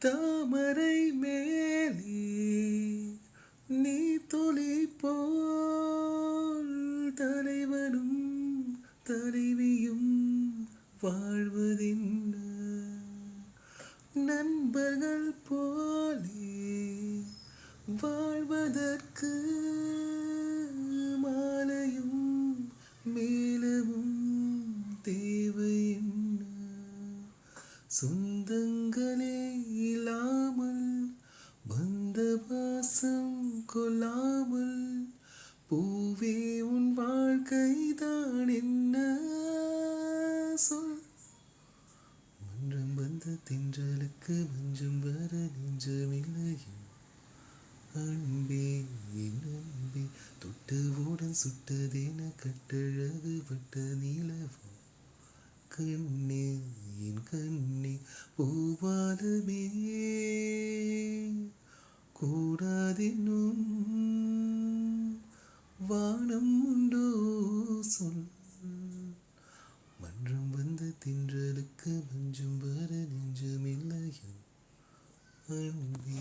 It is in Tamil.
தாமரை மேலே நீ துளி போல் தலைவனும் தலைவியும் வாழ்வதென்ன நண்பர்கள் போலே வாழ்வதற்கு மாலையும் மேலமும் தேவை என்ன சொந்தங்களே இல்லாமல் வந்த பாசம் கொள்ளாமல் பூவே உன் வாழ்க்கைதான் என்ன சொல் மன்றம் வந்த தென்றலுக்கு மஞ்சம் வர நெஞ்சமில்லையோ அன்பே என் அன்பே தொட்டவுடன் சுட்டதென கட்டழகு பட்ட நிலவோ கண்ணே என் கண்ணே பூவாலமே கூடாதென்னும் வானம் உண்டோ சொல் மன்றம் வந்த தின்றலுக்கு மஞ்சம் வர நெஞ்சமில்லையோ அன்பே.